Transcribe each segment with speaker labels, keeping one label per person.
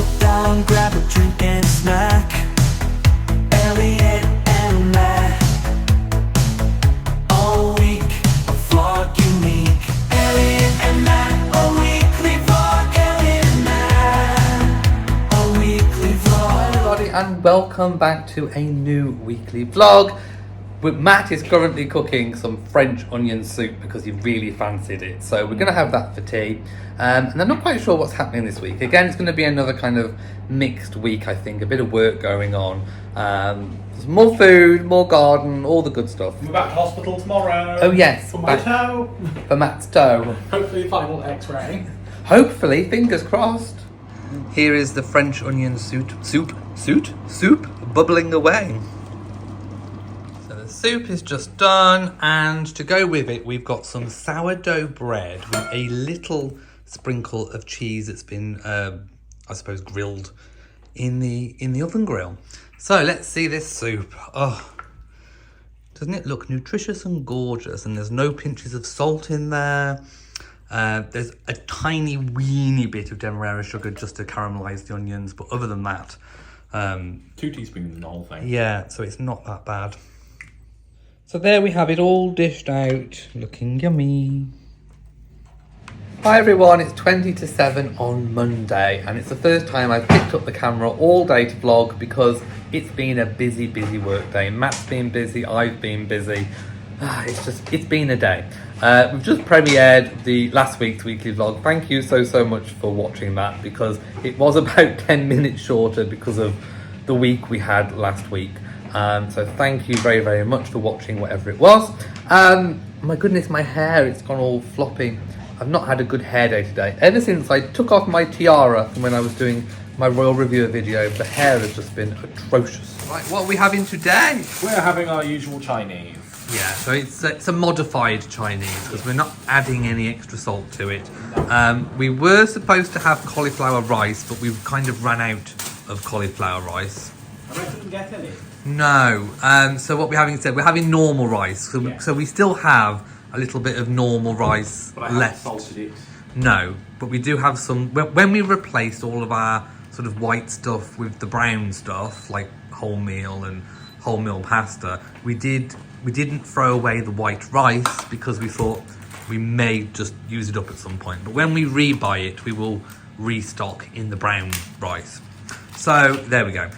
Speaker 1: sit down, grab a drink and a snack. Elliot and Matt, all week, a vlog unique. Elliot and Matt, a weekly vlog. Elliot and Matt, a weekly vlog.
Speaker 2: Hi everybody and welcome back to a new weekly vlog. Matt is currently cooking some French onion soup because he really fancied it. So we're going to have that for tea. And I'm not quite sure what's happening this week. Again, it's going to be another kind of mixed week, I think. A bit of work going on. There's more food, more garden, all the good stuff.
Speaker 3: We're back to hospital tomorrow.
Speaker 2: Oh yes.
Speaker 3: For my toe.
Speaker 2: For Matt's toe.
Speaker 3: Hopefully final x-ray.
Speaker 2: Hopefully, fingers crossed. Here is the French onion soup bubbling away. Soup is just done, and to go with it we've got some sourdough bread with a little sprinkle of cheese that's been I suppose grilled in the oven grill. So let's see this soup. Oh, doesn't it look nutritious and gorgeous? And there's no pinches of salt in there. There's a tiny weeny bit of demerara sugar just to caramelize the onions, but other than that
Speaker 3: 2 teaspoons in the whole thing.
Speaker 2: Yeah, so it's not that bad. So there we have it all dished out, looking yummy. Hi everyone, it's 20 to 7 on Monday, and it's the first time I've picked up the camera all day to vlog because it's been a busy work day. Matt's been busy, I've been busy. It's been a day. We've just premiered the last week's weekly vlog. Thank you so much for watching that, because it was about 10 minutes shorter because of the week we had last week. So thank you very much for watching whatever it was. My goodness, my hair, it's gone all floppy. I've not had a good hair day today. Ever since I took off my tiara from when I was doing my Royal Reviewer video, the hair has just been atrocious. Right, what are we having today?
Speaker 3: We're having our usual Chinese.
Speaker 2: Yeah, so it's a modified Chinese because we're not adding any extra salt to it. We were supposed to have cauliflower rice, but we've kind of ran out of cauliflower rice.
Speaker 3: I didn't get any.
Speaker 2: No, so what we're having instead, we're having normal rice. So we still have a little bit of normal rice
Speaker 3: but I
Speaker 2: left.
Speaker 3: haven't salted it.
Speaker 2: No, but we do have some. When we replaced all of our sort of white stuff with the brown stuff, like wholemeal and wholemeal pasta, we didn't throw away the white rice because we thought we may just use it up at some point. But when we rebuy it, we will restock in the brown rice. So there we go.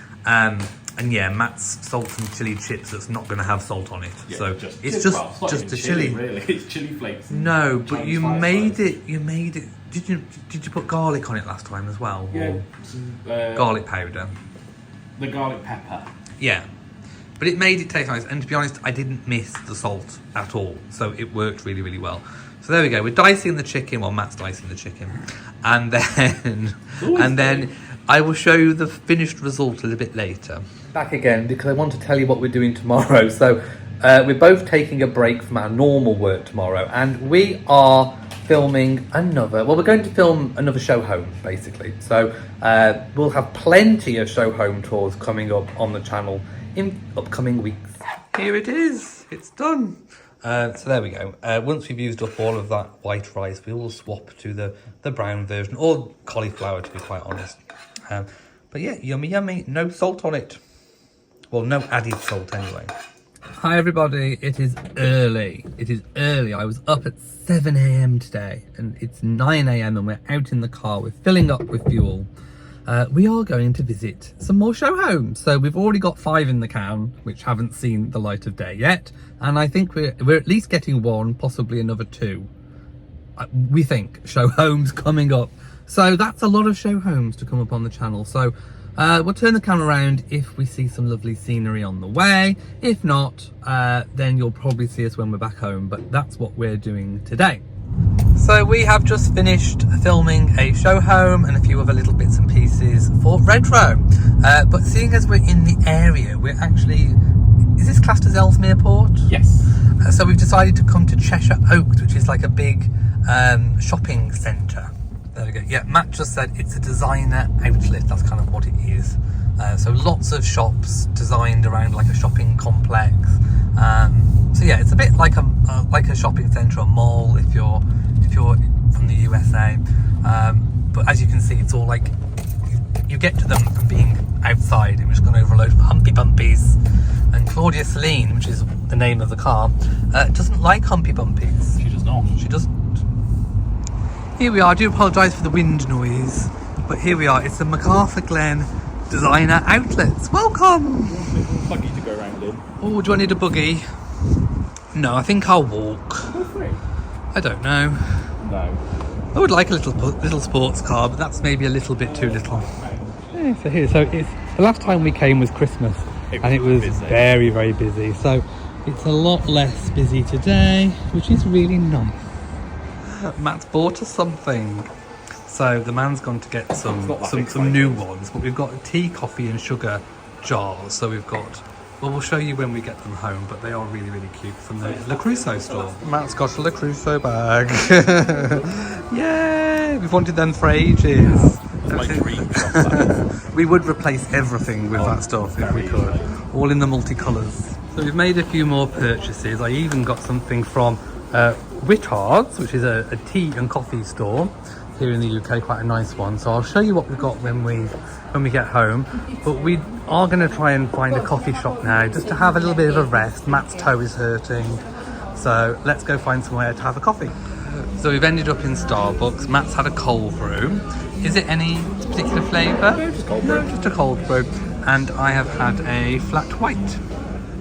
Speaker 2: And yeah, Matt's salt and chili chips that's not going to have salt on it. Yeah, so it's just a chili.
Speaker 3: Really, it's chili flakes.
Speaker 2: No, but you made it. Did you put garlic on it last time as well?
Speaker 3: Yeah.
Speaker 2: Garlic powder.
Speaker 3: The garlic pepper.
Speaker 2: Yeah, but it made it taste nice. And to be honest, I didn't miss the salt at all, so it worked really well. So there we go. We're dicing the chicken. Well, Matt's dicing the chicken, and then I will show you the finished result a little bit later. Back again because I want to tell you what we're doing tomorrow. So we're both taking a break from our normal work tomorrow, and we are filming we're going to film another show home basically. So we'll have plenty of show home tours coming up on the channel in upcoming weeks. Here it is, it's done. So there we go. Once we've used up all of that white rice, we will swap to the brown version, or cauliflower to be quite honest. But yeah, yummy, no salt on it. Well, no added salt anyway. Hi everybody, it is early. I was up at 7 AM today, and it's 9 AM and we're out in the car. We're filling up with fuel. We are going to visit some more show homes. So we've already got 5 in the can, which haven't seen the light of day yet. And I think we're at least getting 1, possibly another 2. We think show homes coming up. So that's a lot of show homes to come up on the channel. So we'll turn the camera around if we see some lovely scenery on the way. If not, then you'll probably see us when we're back home. But that's what we're doing today. So we have just finished filming a show home and a few other little bits and pieces for Retro. But seeing as we're in the area, we're actually... Is this classed as Ellesmere Port?
Speaker 3: Yes.
Speaker 2: So we've decided to come to Cheshire Oaks, which is like a big shopping centre. There we go. Yeah, Matt just said it's a designer outlet. That's kind of what it is. So lots of shops designed around like a shopping complex. So yeah, it's a bit like a shopping centre or mall if you're from the USA. But as you can see, it's all like you've get to them from being outside, and we've just gone over a load of humpy bumpies. And Claudia Celine, which is the name of the car, doesn't like humpy bumpies.
Speaker 3: She does not.
Speaker 2: She doesn't. Here we are. I do apologise for the wind noise, but here we are. It's the MacArthur Glen Designer Outlets. Welcome.
Speaker 3: You want a little buggy to go around in?
Speaker 2: Oh, do I need a buggy? No, I think I'll walk.
Speaker 3: Go for it.
Speaker 2: I don't know.
Speaker 3: No.
Speaker 2: I would like a little sports car, but that's maybe a little bit too little. Yeah, so here, it's the last time we came was Christmas, and it was
Speaker 3: busy.
Speaker 2: very, very busy. So it's a lot less busy today, which is really nice. Matt's bought us something. So the man's gone to get some new ones, but we've got tea, coffee, and sugar jars. So we've got. Well, we'll show you when we get them home, but they are really, really cute from the Le Creuset store. Matt's got a Le Creuset bag. Yay! We've wanted them for ages.
Speaker 3: That's my dream shop. That.
Speaker 2: We would replace everything with that stuff if we could. All in the multicolours. So we've made a few more purchases. I even got something from Whittards, which is a tea and coffee store here in the UK, quite a nice one. So I'll show you what we've got when we get home. But we are going to try and find a coffee shop now, just to have a little bit of a rest. Matt's toe is hurting, so let's go find somewhere to have a coffee. So we've ended up in Starbucks. Matt's had a cold brew. Is it any particular flavour?
Speaker 3: No, just cold brew.
Speaker 2: No, just a cold brew. And I have had a flat white.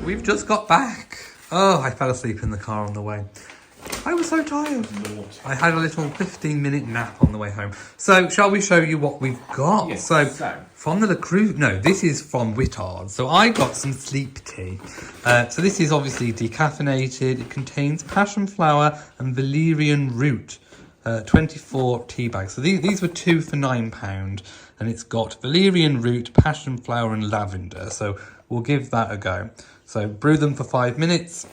Speaker 2: We've just got back. Oh, I fell asleep in the car on the way. I was so tired. I had a little 15-minute nap on the way home. So, shall we show you what we've got?
Speaker 3: Yes,
Speaker 2: so,
Speaker 3: so.
Speaker 2: from the Le Creuset, no, this is from Whittards. So, I got some sleep tea. So, this is obviously decaffeinated. It contains passion flower and valerian root. 24 tea bags. So, these were 2 for £9. And it's got valerian root, passion flower, and lavender. So, we'll give that a go. So, brew them for 5 minutes.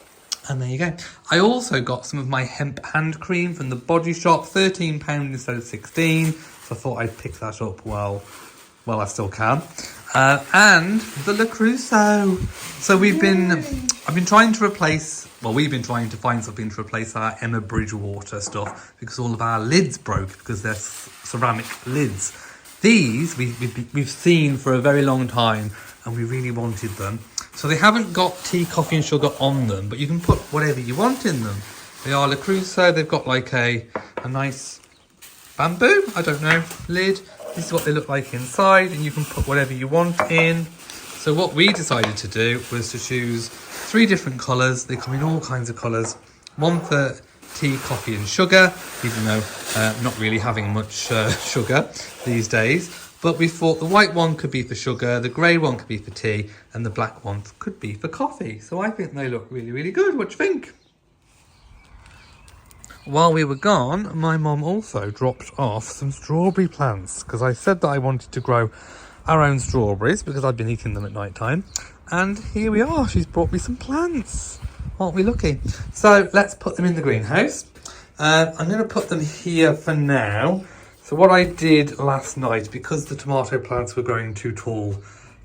Speaker 2: And there you go. I also got some of my hemp hand cream from the Body Shop, £13 instead of 16. So I thought I'd pick that up while I still can. And the Le Creuset. So I've been trying to replace, well, we've been trying to find something to replace our Emma Bridgewater stuff because all of our lids broke because they're ceramic lids. These we've seen for a very long time and we really wanted them. So they haven't got tea, coffee and sugar on them, but you can put whatever you want in them. They are Le Creuset. They've got like a nice bamboo, I don't know, lid. This is what they look like inside, and you can put whatever you want in. So what we decided to do was to choose 3 different colours. They come in all kinds of colours. One for tea, coffee and sugar, even though not really having much sugar these days. But we thought the white one could be for sugar, the grey one could be for tea, and the black one could be for coffee. So I think they look really, really good. What do you think? While we were gone, my mum also dropped off some strawberry plants because I said that I wanted to grow our own strawberries because I'd been eating them at night time. And here we are. She's brought me some plants. Aren't we lucky? So let's put them in the greenhouse. I'm going to put them here for now. So what I did last night, because the tomato plants were growing too tall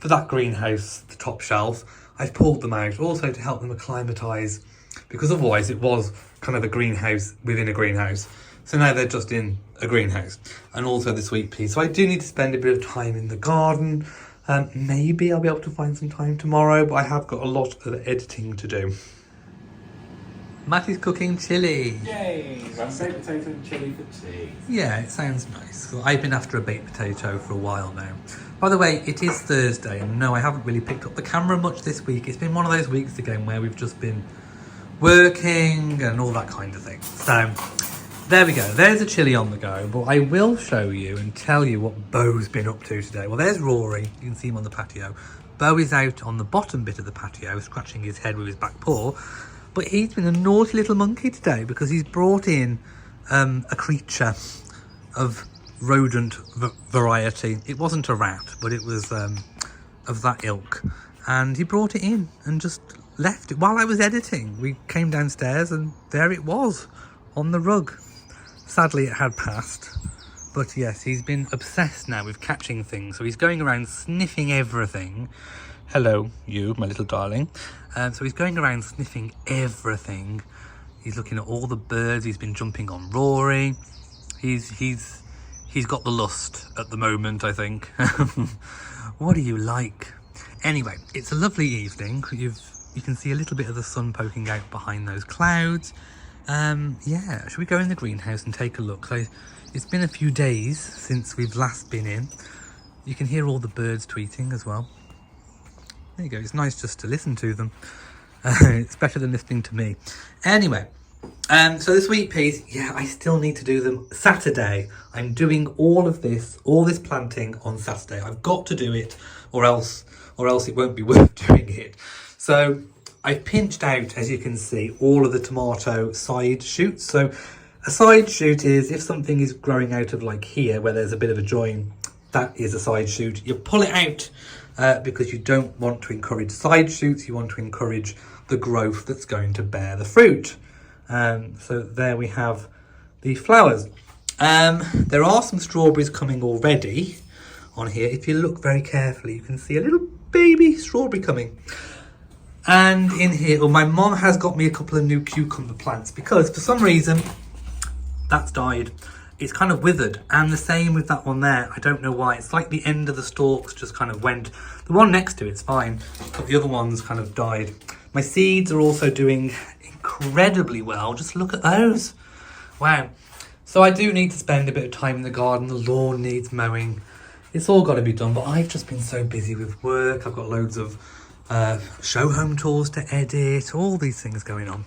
Speaker 2: for that greenhouse, the top shelf, I pulled them out also to help them acclimatise, because otherwise it was kind of a greenhouse within a greenhouse. So now they're just in a greenhouse, and also the sweet pea. So I do need to spend a bit of time in the garden. Maybe I'll be able to find some time tomorrow, but I have got a lot of editing to do. Matty's cooking chilli.
Speaker 3: Yay! Baked potato and chilli for tea.
Speaker 2: Yeah, it sounds nice. So I've been after a baked potato for a while now. By the way, it is Thursday, and no, I haven't really picked up the camera much this week. It's been one of those weeks again where we've just been working and all that kind of thing. So there we go. There's a chilli on the go, but I will show you and tell you what Beau's been up to today. Well, there's Rory. You can see him on the patio. Beau is out on the bottom bit of the patio, scratching his head with his back paw. But he's been a naughty little monkey today because he's brought in a creature of rodent variety. It wasn't a rat, but it was of that ilk. And he brought it in and just left it. While I was editing, we came downstairs and there it was on the rug. Sadly, it had passed. But yes, he's been obsessed now with catching things. So he's going around sniffing everything. Hello, you, my little darling. So he's going around sniffing everything. He's looking at all the birds. He's been jumping on Rory. He's He's got the lust at the moment, I think. What do you like? Anyway, it's a lovely evening. You can see a little bit of the sun poking out behind those clouds. Yeah, should we go in the greenhouse and take a look? It's been a few days since we've last been in. You can hear all the birds tweeting as well. There you go, it's nice just to listen to them. It's better than listening to me. Anyway, so the sweet peas, yeah, I still need to do them Saturday. I'm doing all this planting on Saturday. I've got to do it, or else it won't be worth doing it. So I've pinched out, as you can see, all of the tomato side shoots. So a side shoot is if something is growing out of like here, where there's a bit of a join, that is a side shoot. You pull it out because you don't want to encourage side shoots. You want to encourage the growth that's going to bear the fruit. So there we have the flowers. There are some strawberries coming already on here. If you look very carefully, you can see a little baby strawberry coming. And in here, my mom has got me a couple of new cucumber plants because for some reason that's died. It's kind of withered, and the same with that one there. I don't know why. It's like the end of the stalks just kind of went. The one next to it's fine, but the other ones kind of died. My seeds are also doing incredibly well. Just look at those. Wow. So I do need to spend a bit of time in the garden. The lawn needs mowing. It's all got to be done, but I've just been so busy with work. I've got loads of show home tours to edit, all these things going on.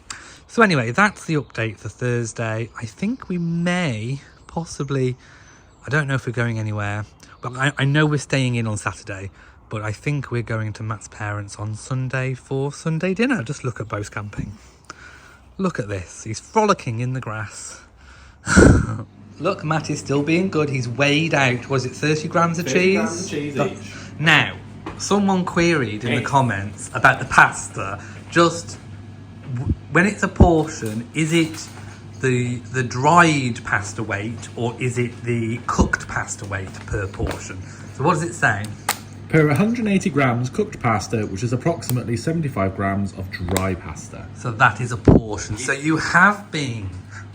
Speaker 2: So anyway, that's the update for Thursday. I think we may possibly, I don't know if we're going anywhere, but I know we're staying in on Saturday, but I think we're going to Matt's parents on Sunday for Sunday dinner. Just look at Bo's camping. Look at this, he's frolicking in the grass. Look, Matt is still being good. He's weighed out, was it 30 grams of
Speaker 3: 30
Speaker 2: cheese?
Speaker 3: grams of cheese each.
Speaker 2: Now, someone queried in the comments about the pasta. Just when it's a portion, is it the dried pasta weight or is it the cooked pasta weight per portion? So what does it say?
Speaker 3: Per 180 grams cooked pasta, which is approximately 75 grams of dry pasta.
Speaker 2: So that is a portion. So you have been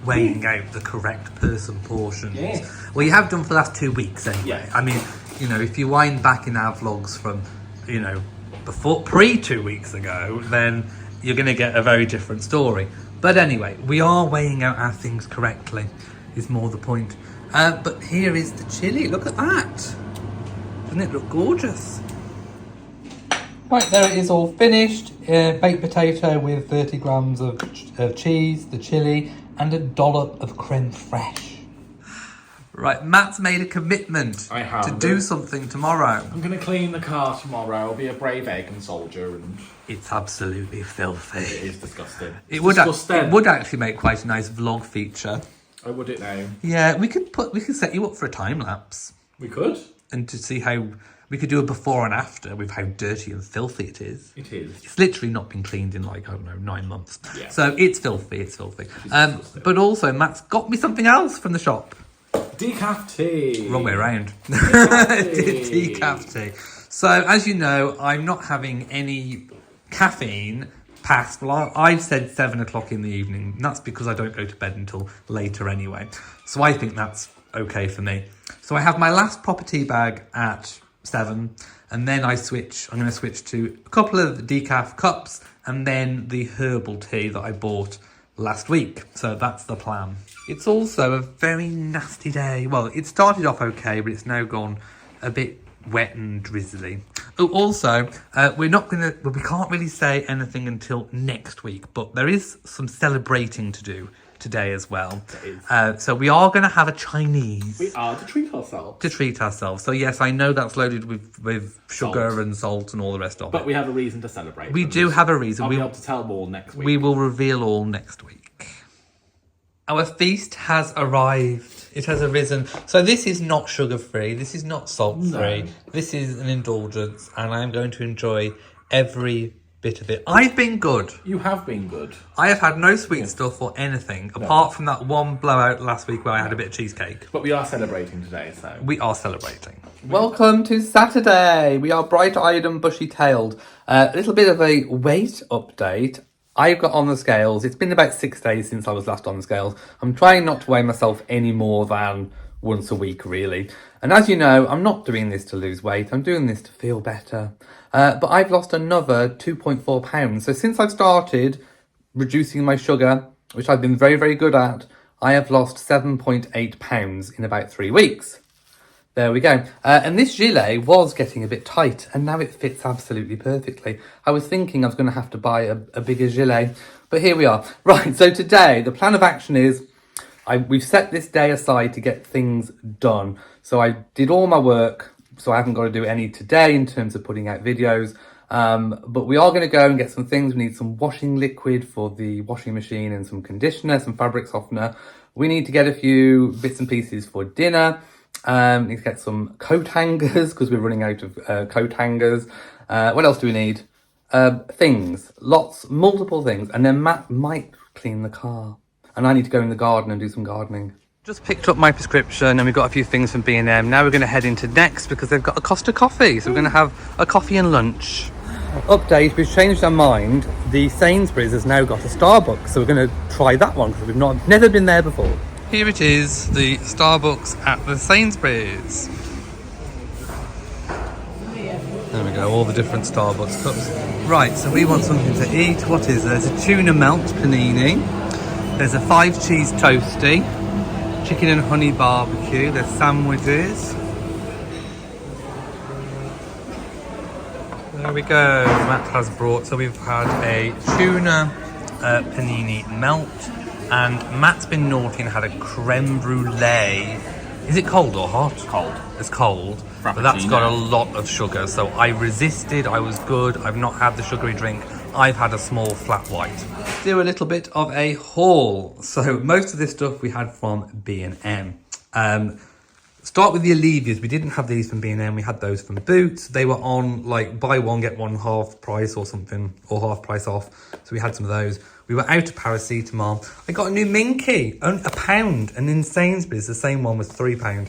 Speaker 2: weighing out the correct person portions.
Speaker 3: Yeah.
Speaker 2: Well, you have done for the last 2 weeks anyway.
Speaker 3: Yeah.
Speaker 2: I mean, you know, if you wind back in our vlogs from, you know, pre 2 weeks ago, then you're going to get a very different story. But anyway, we are weighing out our things correctly, is more the point. But here is the chilli. Look at that. Doesn't it look gorgeous? Right, there it is all finished. Baked potato with 30 grams of cheese, the chilli, and a dollop of creme fraiche. Right, Matt's made a commitment
Speaker 3: I have.
Speaker 2: to do something tomorrow.
Speaker 3: I'm going to clean the car tomorrow. I'll be a brave egg and soldier, and
Speaker 2: It's absolutely filthy.
Speaker 3: it is disgusting.
Speaker 2: It would
Speaker 3: disgusting.
Speaker 2: actually make quite a nice vlog feature.
Speaker 3: Oh, would it now?
Speaker 2: Yeah, we could set you up for a time lapse
Speaker 3: We could.
Speaker 2: and to see how we could do a before and after with how dirty and filthy it is.
Speaker 3: It is.
Speaker 2: It's literally not been cleaned in like, I don't know, 9 months.
Speaker 3: Yeah.
Speaker 2: So it's filthy, it's filthy.
Speaker 3: disgusting.
Speaker 2: But also Matt's got me something else from the shop.
Speaker 3: Decaf tea.
Speaker 2: Wrong way around.
Speaker 3: Decaf tea.
Speaker 2: Decaf tea. So as you know, I'm not having any caffeine past, well, I've said 7 o'clock in the evening. And that's because I don't go to bed until later anyway. So I think that's okay for me. So I have my last proper tea bag at 7, and then I'm going to switch to a couple of decaf cups and then the herbal tea that I bought last week. So that's the plan. It's also a very nasty day. Well, it started off okay, but it's now gone a bit wet and drizzly. Oh, also, we can't really say anything until next week, but there is some celebrating to do today as well. So we are going to have a Chinese.
Speaker 3: We are to treat ourselves.
Speaker 2: So yes, I know that's loaded with sugar and salt and all the rest of
Speaker 3: But
Speaker 2: it.
Speaker 3: we have a reason to celebrate.
Speaker 2: We do have a reason.
Speaker 3: I'll be able to tell more next week.
Speaker 2: We will reveal all next week. Our feast has arrived. It has arisen. So this is not sugar-free. This is not salt-free.
Speaker 3: No.
Speaker 2: This is an indulgence, and I'm going to enjoy every bit of it. I've been good.
Speaker 3: You have been good.
Speaker 2: I have had no sweet stuff or anything, apart from that one blowout last week where I had a bit of cheesecake.
Speaker 3: But we are celebrating today, so.
Speaker 2: We are celebrating. Welcome to Saturday. We are bright-eyed and bushy-tailed. A little bit of a weight update. I've got on the scales. It's been about 6 days since I was last on the scales. I'm trying not to weigh myself any more than once a week really. And as you know, I'm not doing this to lose weight, I'm doing this to feel better. But I've lost another 2.4 pounds. So since I've started reducing my sugar, which I've been very, very good at, I have lost 7.8 pounds in about 3 weeks. There we go. And this gilet was getting a bit tight, and now it fits absolutely perfectly. I was thinking I was going to have to buy a bigger gilet, but here we are. Right, so today, the plan of action is we've set this day aside to get things done. So I did all my work, so I haven't got to do any today in terms of putting out videos. But we are going to go and get some things. We need some washing liquid for the washing machine and some conditioner, some fabric softener. We need to get a few bits and pieces for dinner. Need to get some coat hangers because we're running out of coat hangers. What else do we need? Things, multiple things. And then Matt might clean the car. And I need to go in the garden and do some gardening. Just picked up my prescription and we've got a few things from B&M. Now we're going to head into Next because they've got a Costa coffee. So we're going to have a coffee and lunch. Update, we've changed our mind. The Sainsbury's has now got a Starbucks. So we're going to try that one because we've never been there before. Here it is, the Starbucks at the Sainsbury's. There we go, all the different Starbucks cups. Right, so we want something to eat. What is there? There's a tuna melt panini. There's a 5 cheese toasty. Chicken and honey barbecue. There's sandwiches. There we go. Matt has brought, so we've had a tuna panini melt. And Matt's been naughty and had a creme brulee. Is it cold or hot?
Speaker 3: Cold.
Speaker 2: It's cold, but that's got a lot of sugar. So I resisted, I was good. I've not had the sugary drink. I've had a small flat white. Do a little bit of a haul. So most of this stuff we had from B&M. Start with the Allevias. We didn't have these from B&M. We had those from Boots. They were on like buy one, get one half price or something, or half price off. So we had some of those. We were out of paracetamol. I got a new Minky, only £1. And in Sainsbury's, the same one was £3.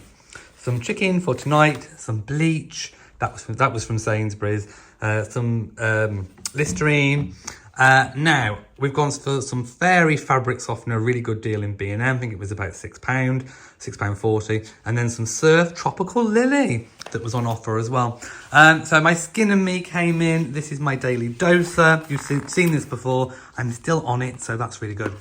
Speaker 2: Some chicken for tonight, some bleach. That was from Sainsbury's. Some Listerine. Now, we've gone for some fairy fabric softener, really good deal in B&M. I think it was about £6, £6.40. And then some Surf Tropical Lily that was on offer as well. So my Skin and Me came in. This is my daily doser. You've seen this before. I'm still on it, so that's really good.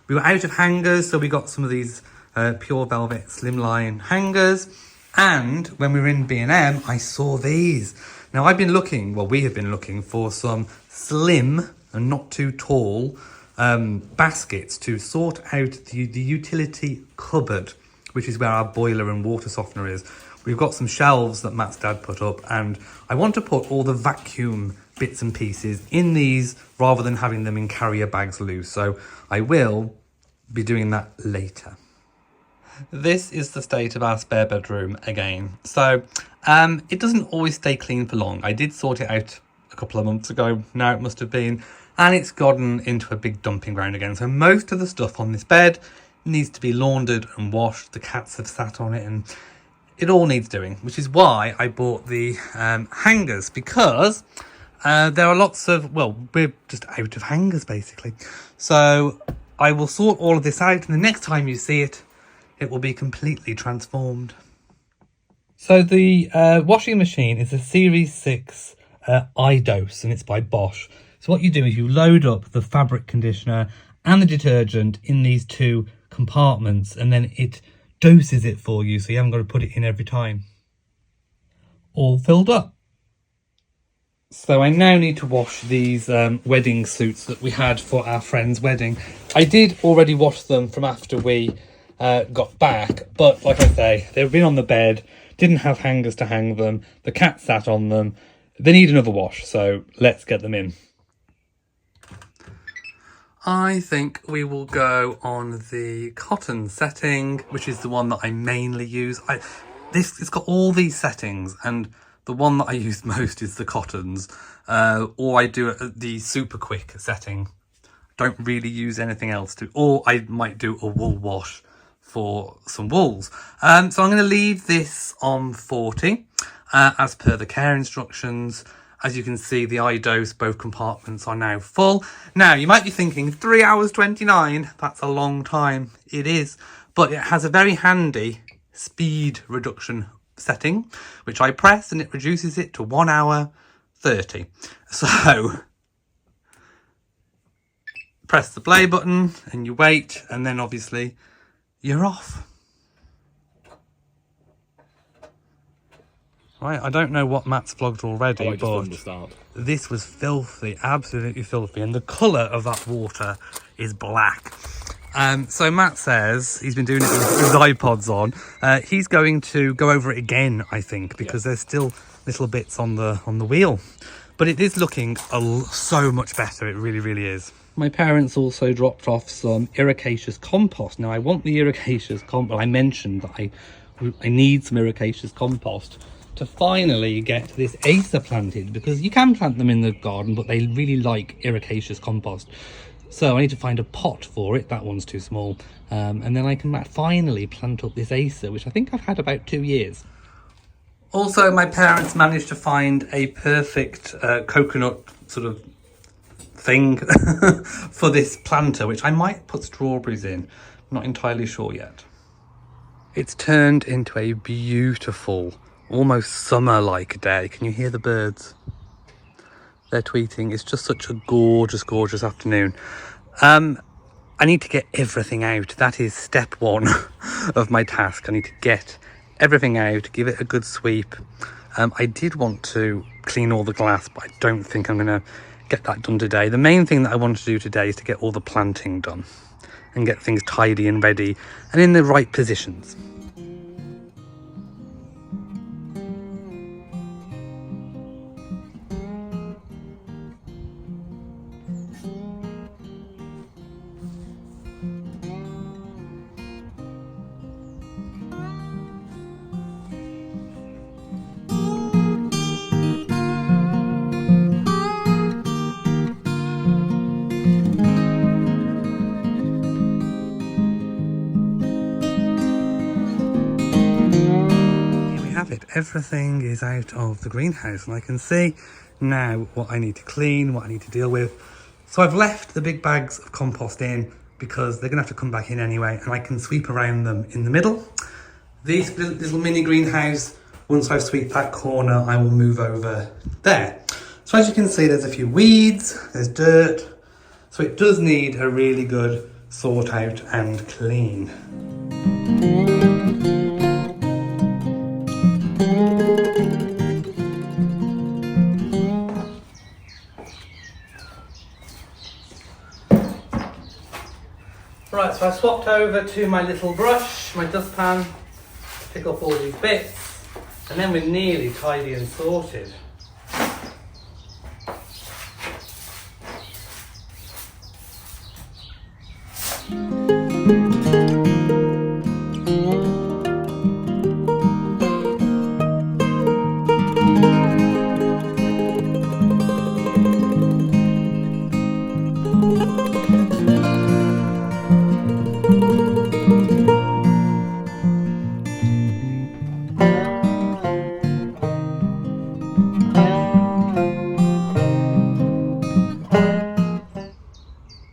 Speaker 2: We were out of hangers, so we got some of these Pure Velvet Slimline hangers. And when we were in B&M, I saw these. Now, we have been looking for some slim and not too tall baskets to sort out the utility cupboard, which is where our boiler and water softener is. We've got some shelves that Matt's dad put up, and I want to put all the vacuum bits and pieces in these rather than having them in carrier bags loose. So I will be doing that later. This is the state of our spare bedroom again. So it doesn't always stay clean for long. I did sort it out a couple of months ago, now it must have been, and it's gotten into a big dumping ground again. So most of the stuff on this bed needs to be laundered and washed. The cats have sat on it and it all needs doing, which is why I bought the hangers, because there are lots of, we're just out of hangers basically. So I will sort all of this out, and the next time you see it, it will be completely transformed. So the washing machine is a Series 6 iDose, and it's by Bosch. So what you do is you load up the fabric conditioner and the detergent in these 2 compartments, and then it doses it for you, so you haven't got to put it in every time. All filled up. So I now need to wash these wedding suits that we had for our friend's wedding. I did already wash them from after we got back, but like I say, they've been on the bed, didn't have hangers to hang them, the cat sat on them. They need another wash, so let's get them in. I think we will go on the cotton setting, which is the one that I mainly use. It's got all these settings, and the one that I use most is the cottons, or I do the super quick setting. Don't really use anything else or I might do a wool wash for some wools. So I'm going to leave this on 40 as per the care instructions. As you can see, the iDose, both compartments are now full. Now, you might be thinking 3 hours 29, that's a long time. It is, but it has a very handy speed reduction setting, which I press and it reduces it to 1 hour 30. So press the play button and you wait, and then obviously you're off. Right, I don't know what Matt's vlogged already, but this was filthy, absolutely filthy, and the colour of that water is black. So Matt says he's been doing it with his iPods on. He's going to go over it again, I think, because there's still little bits on the wheel. But it is looking so much better, it really, really is. My parents also dropped off some ericaceous compost. Now, I want the ericaceous compost. Well, I mentioned that I need some ericaceous compost to finally get this acer planted, because you can plant them in the garden, but they really like ericaceous compost. So I need to find a pot for it. That one's too small. And then I can finally plant up this acer, which I think I've had about 2 years. Also, my parents managed to find a perfect coconut sort of thing for this planter, which I might put strawberries in. I'm not entirely sure yet. It's turned into a beautiful, almost summer-like day. Can you hear the birds? They're tweeting. It's just such a gorgeous, gorgeous afternoon. I need to get everything out. That is step one of my task. I need to get everything out, give it a good sweep. I did want to clean all the glass, but I don't think I'm going to get that done today. The main thing that I want to do today is to get all the planting done and get things tidy and ready and in the right positions. Everything is out of the greenhouse and I can see now what I need to clean, what I need to deal with. So I've left the big bags of compost in because they're gonna have to come back in anyway, and I can sweep around them in the middle. This little mini greenhouse, once I've swept that corner, I will move over there. So as you can see, there's a few weeds, there's dirt, so it does need a really good sort out and clean. Right, so I swapped over to my little brush, my dustpan, pick up all these bits, and then we're nearly tidy and sorted.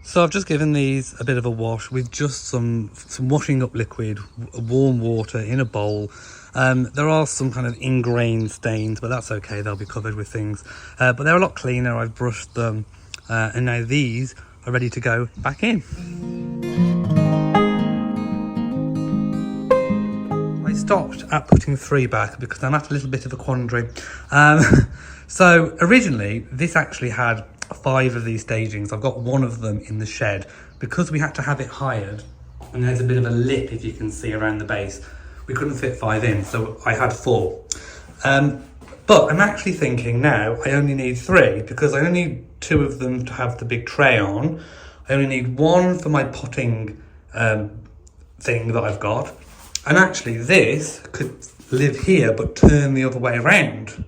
Speaker 2: So I've just given these a bit of a wash with just some washing up liquid, warm water in a bowl. There are some kind of ingrained stains, but that's okay, they'll be covered with things. But they're a lot cleaner, I've brushed them, and now these are ready to go back in. I stopped at putting 3 back because I'm at a little bit of a quandary. So originally, this actually had 5 of these stagings. I've got 1 of them in the shed because we had to have it hired, and there's a bit of a lip, if you can see, around the base. We couldn't fit 5 in, so I had 4. But I'm actually thinking now I only need 3 because I only need 2 of them to have the big tray on. I only need 1 for my potting thing that I've got, and actually this could live here but turn the other way around,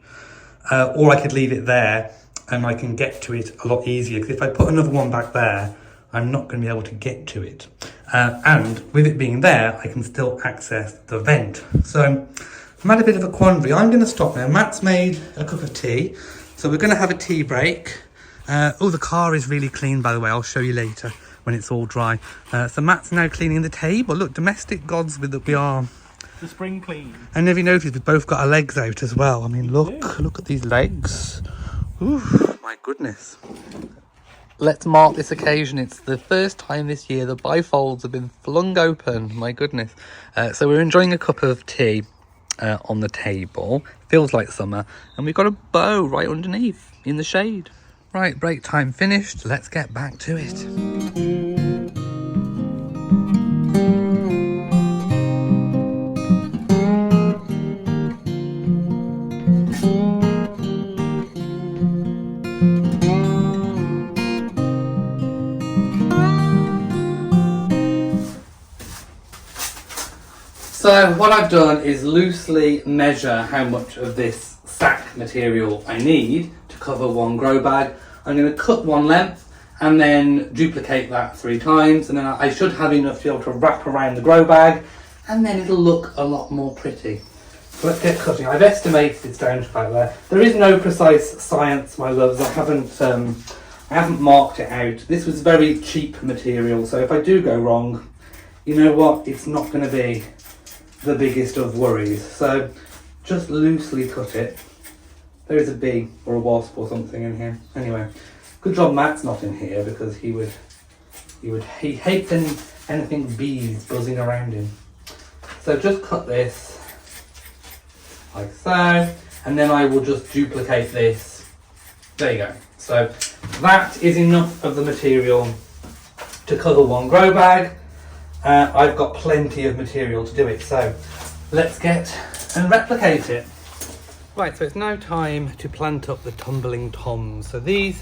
Speaker 2: or I could leave it there and I can get to it a lot easier, because if I put another one back there, I'm not going to be able to get to it. And with it being there, I can still access the vent. So I'm at a bit of a quandary. I'm going to stop now. Matt's made a cup of tea, so we're going to have a tea break. Oh, the car is really clean, by the way. I'll show you later when it's all dry. So Matt's now cleaning the table. Look, domestic gods that we are.
Speaker 3: The spring clean.
Speaker 2: And have you noticed we've both got our legs out as well? I mean, look at these legs. Ooh, my goodness. Let's mark this occasion. It's the first time this year the bifolds have been flung open. My goodness. So we're enjoying a cup of tea on the table. Feels like summer. And we've got a bow right underneath in the shade. Right, break time finished. Let's get back to it. So what I've done is loosely measure how much of this sack material I need to cover one grow bag. I'm going to cut one length and then duplicate that 3 times, and then I should have enough to be able to wrap around the grow bag, and then it'll look a lot more pretty. So let's get cutting. I've estimated it's down to about there. There is no precise science, my loves. I haven't marked it out. This was very cheap material, so if I do go wrong, you know what? It's not going to be the biggest of worries. So just loosely cut it. There is a bee or a wasp or something in here. Anyway, good job Matt's not in here, because he hates anything bees buzzing around him. So just cut this like so, and then I will just duplicate this. There you go. So that is enough of the material to cover one grow bag. I've got plenty of material to do it, so let's get and replicate it. Right, so it's now time to plant up the tumbling toms. So these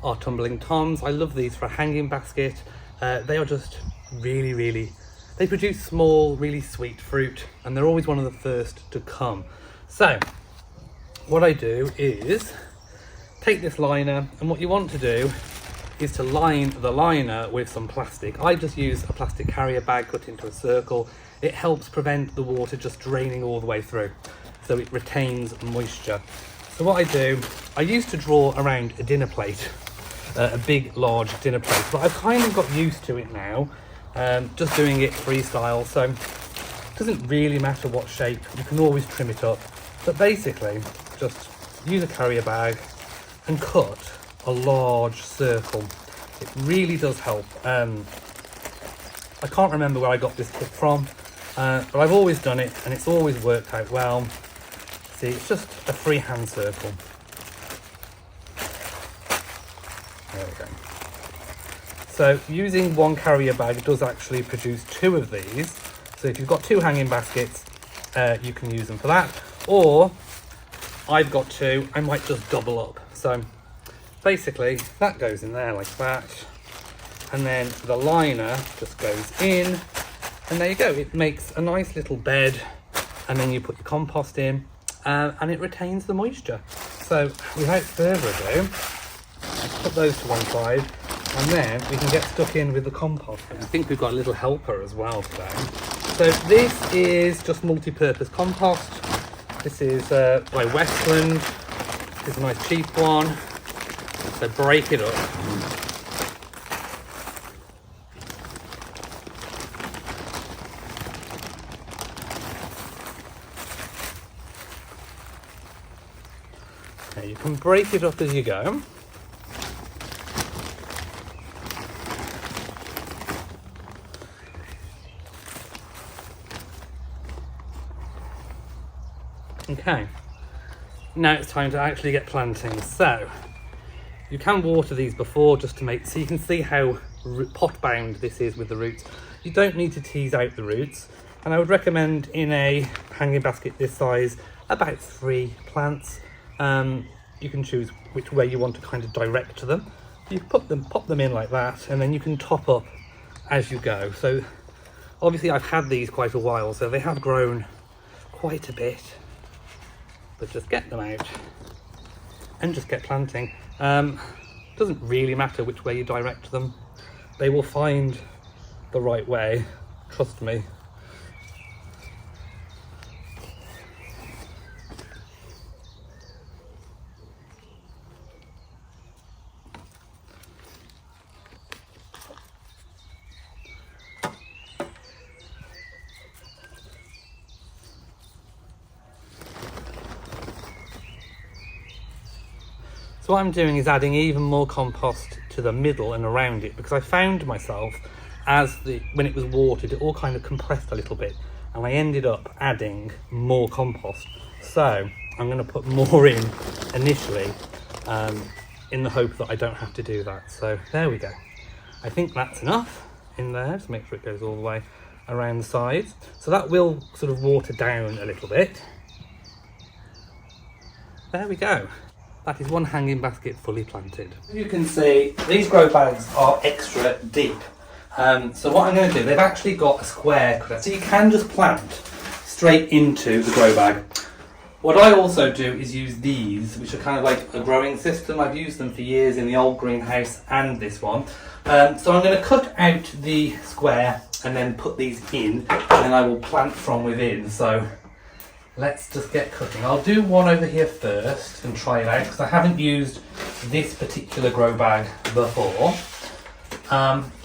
Speaker 2: are tumbling toms. I love these for a hanging basket. They are just really, they produce small, really sweet fruit, and they're always one of the first to come. So what I do is take this liner, and what you want to do is to line the liner with some plastic. I just use a plastic carrier bag cut into a circle. It helps prevent the water just draining all the way through, so it retains moisture. So what I do, I used to draw around a dinner plate, a big large dinner plate, but I've kind of got used to it now, just doing it freestyle. So it doesn't really matter what shape, you can always trim it up, but basically just use a carrier bag and cut a large circle. It really does help. I can't remember where I got this tip from, but I've always done it and it's always worked out well. See, it's just a freehand circle. There we go. So using one carrier bag does actually produce 2 of these. So if you've got 2 hanging baskets, you can use them for that. Or I've got 2, I might just double up. So basically that goes in there like that, and then the liner just goes in, and there you go. It makes a nice little bed, and then you put your compost in, and it retains the moisture. So without further ado, let's put those to one side, and then we can get stuck in with the compost. I think we've got a little helper as well today. So this is just multi-purpose compost. This is by Westland. This is a nice cheap one. So break it up. Okay, you can break it up as you go. Okay, now it's time to actually get planting. So you can water these before, just to make, so you can see how pot bound this is with the roots. You don't need to tease out the roots, and I would recommend in a hanging basket this size about 3 plants. You can choose which way you want to kind of direct them. You pop them in like that, and then you can top up as you go. So obviously I've had these quite a while, so they have grown quite a bit, but just get them out and just get planting. Doesn't really matter which way you direct them, they will find the right way, trust me. So what I'm doing is adding even more compost to the middle and around it, because I found myself when it was watered, it all kind of compressed a little bit, and I ended up adding more compost. So I'm going to put more in initially, in the hope that I don't have to do that. So there we go. I think that's enough in there to make sure it goes all the way around the sides. So that will sort of water down a little bit. There we go. That is one hanging basket fully planted. As you can see, these grow bags are extra deep. So what I'm going to do, they've actually got a square, so you can just plant straight into the grow bag. What I also do is use these, which are kind of like a growing system. I've used them for years in the old greenhouse and this one. So I'm going to cut out the square and then put these in, and then I will plant from within. So let's just get cutting. I'll do one over here first and try it out, because I haven't used this particular grow bag before.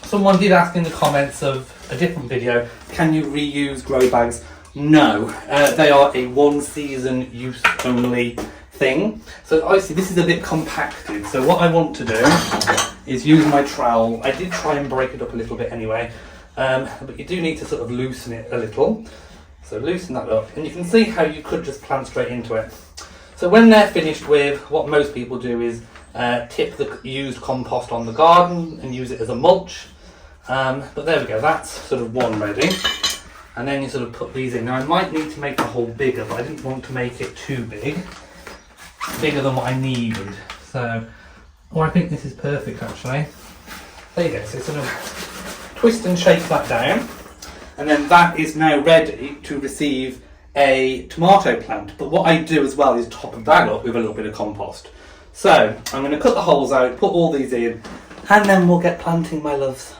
Speaker 2: Someone did ask in the comments of a different video, can you reuse grow bags? No, they are a one season use only thing. So obviously this is a bit compacted. So what I want to do is use my trowel. I did try and break it up a little bit anyway, but you do need to sort of loosen it a little. So loosen that up, and you can see how you could just plant straight into it. So when they're finished with, what most people do is tip the used compost on the garden and use it as a mulch. But there we go, that's sort of one ready. And then you sort of put these in. Now I might need to make the hole bigger, but I didn't want to make it too big. Bigger than what I needed. So, I think this is perfect actually. There you go, so sort of twist and shake that down. And then that is now ready to receive a tomato plant. But what I do as well is top that up with a little bit of compost. So I'm going to cut the holes out, put all these in, and then we'll get planting, my loves.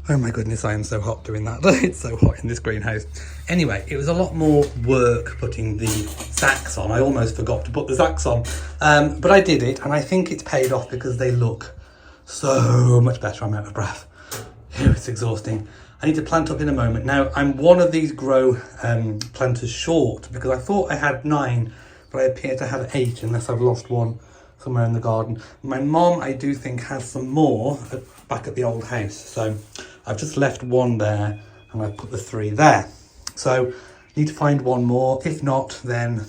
Speaker 2: Oh my goodness, I am so hot doing that. It's so hot in this greenhouse. Anyway, it was a lot more work putting the sacks on. I almost forgot to put the sacks on. But I did it, and I think it's paid off because they look so much better. I'm out of breath. It's exhausting. I need to plant up in a moment. Now, I'm one of these grow planters short, because I thought I had 9, but I appear to have 8 unless I've lost one somewhere in the garden. My mom, I do think, has some more back at the old house. So I've just left one there, and I've put the 3 there. So need to find one more. If not, then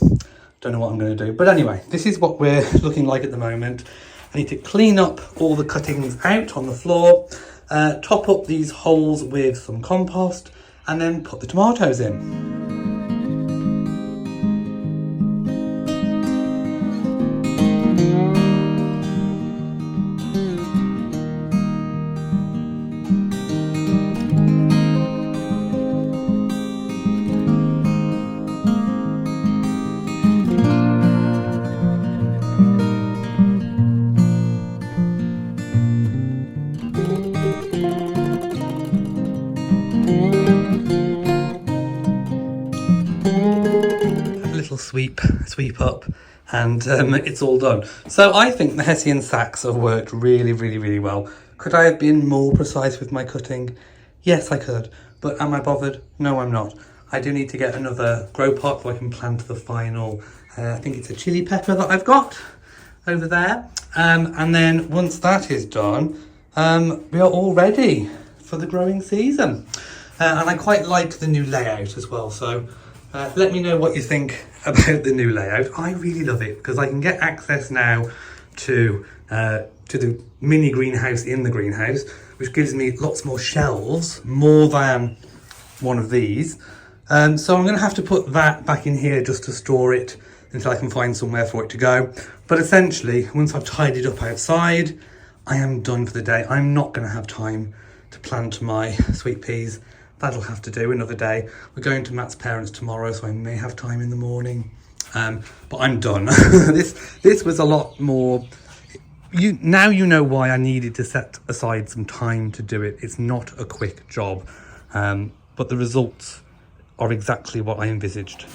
Speaker 2: don't know what I'm going to do. But anyway, this is what we're looking like at the moment. I need to clean up all the cuttings out on the floor, top up these holes with some compost, and then put the tomatoes in. Sweep up, and it's all done. So I think the Hessian sacks have worked really, really, really well. Could I have been more precise with my cutting? Yes, I could. But am I bothered? No, I'm not. I do need to get another grow pot so I can plant the final, I think it's a chili pepper that I've got over there. And then once that is done, we are all ready for the growing season. And I quite like the new layout as well. So let me know what you think about the new layout. I really love it because I can get access now to the mini greenhouse in the greenhouse, which gives me lots more shelves, more than one of these. So I'm going to have to put that back in here just to store it until I can find somewhere for it to go. But essentially, once I've tidied up outside, I am done for the day. I'm not going to have time to plant my sweet peas that'll have to do another day. We're going to Matt's parents tomorrow, so I may have time in the morning. But I'm done. This was a lot more. Now you know why I needed to set aside some time to do it. It's not a quick job, but the results are exactly what I envisaged.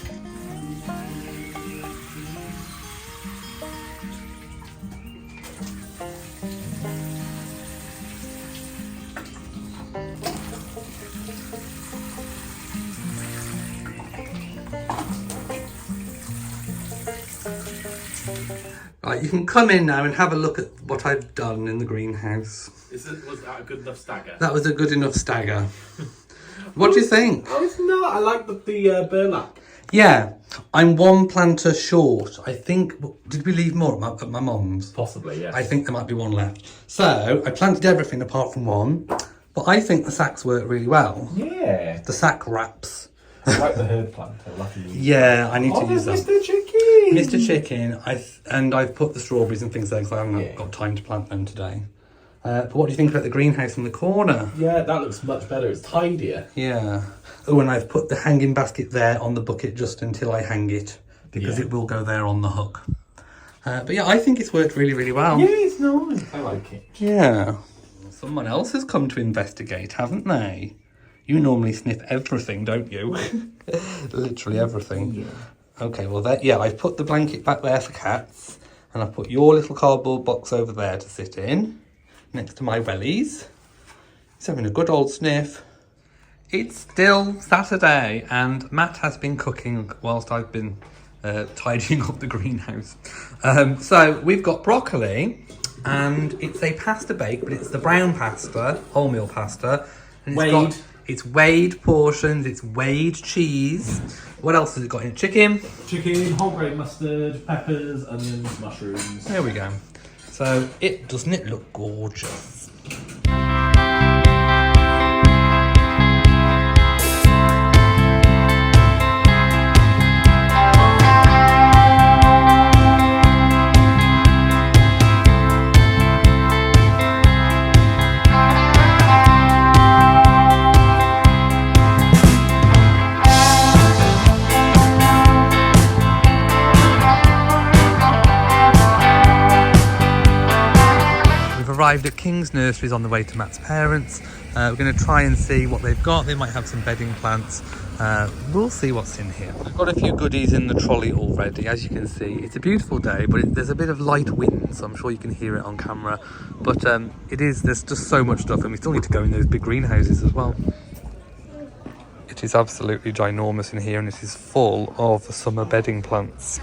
Speaker 2: Right, you can come in now and have a look at what I've done in the greenhouse.
Speaker 3: Was that a good enough stagger?
Speaker 2: That was a good enough stagger. What do you think?
Speaker 3: Oh, it's not. I like the burlap.
Speaker 2: Yeah, I'm one planter short. I think, did we leave more at my mum's?
Speaker 3: Possibly, yes.
Speaker 2: I think there might be one left. So, I planted everything apart from one, but I think the sacks work really well.
Speaker 3: Yeah.
Speaker 2: The sack wraps.
Speaker 3: I like the herb planter.
Speaker 2: Yeah, I need to use that.
Speaker 3: Mr. Chicken!
Speaker 2: Mr. Chicken, I've put the strawberries and things there because I haven't got time to plant them today. But what do you think about the greenhouse in the corner?
Speaker 3: Yeah, that looks much better. It's tidier.
Speaker 2: Yeah. Oh, and I've put the hanging basket there on the bucket just until I hang it because it will go there on the hook. But yeah, I think it's worked really, really well.
Speaker 3: Yeah, it's nice. I like it.
Speaker 2: Yeah. Someone else has come to investigate, haven't they? You normally sniff everything, don't you? Literally everything. Yeah. Okay, well, I've put the blanket back there for cats, and I've put your little cardboard box over there to sit in, next to my wellies. He's having a good old sniff. It's still Saturday, and Matt has been cooking whilst I've been tidying up the greenhouse. So we've got broccoli, and it's a pasta bake, but it's the brown pasta, wholemeal pasta. And it's weighed portions, it's weighed cheese. What else has it got in it? Chicken,
Speaker 3: whole grain mustard, peppers, onions, mushrooms.
Speaker 2: There we go. So doesn't it look gorgeous? Arrived at King's Nurseries on the way to Matt's parents. We're going to try and see what they've got. They might have some bedding plants. We'll see what's in here. I've got a few goodies in the trolley already, as you can see. It's a beautiful day, but there's a bit of light wind, so I'm sure you can hear it on camera. But there's just so much stuff, and we still need to go in those big greenhouses as well. It is absolutely ginormous in here, and it is full of summer bedding plants.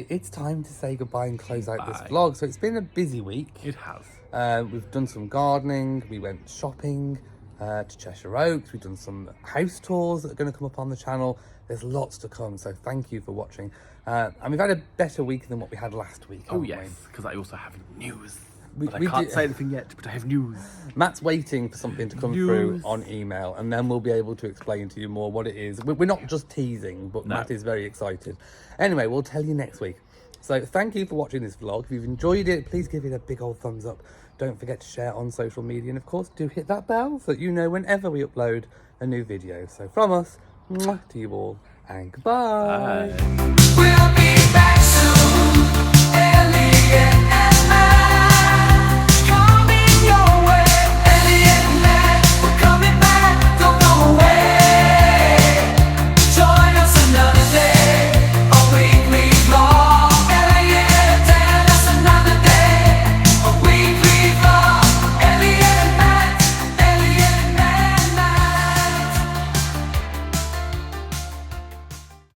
Speaker 2: It's time to say goodbye and close out this vlog. So it's been a busy week.
Speaker 3: It has.
Speaker 2: We've done some gardening, we went shopping to Cheshire Oaks, we've done some house tours that are going to come up on the channel. There's lots to come, so thank you for watching. And we've had a better week than what we had last week.
Speaker 3: Oh yes, because I also have news. I can't say anything yet, but I have news.
Speaker 2: Matt's waiting for something to come through on email, and then we'll be able to explain to you more what it is. We're not just teasing, but Matt is very excited. Anyway, we'll tell you next week. So thank you for watching this vlog. If you've enjoyed it, please give it a big old thumbs up. Don't forget to share on social media, and of course, do hit that bell so that you know whenever we upload a new video. So from us, mwah, to you all, and goodbye.
Speaker 1: We'll be back.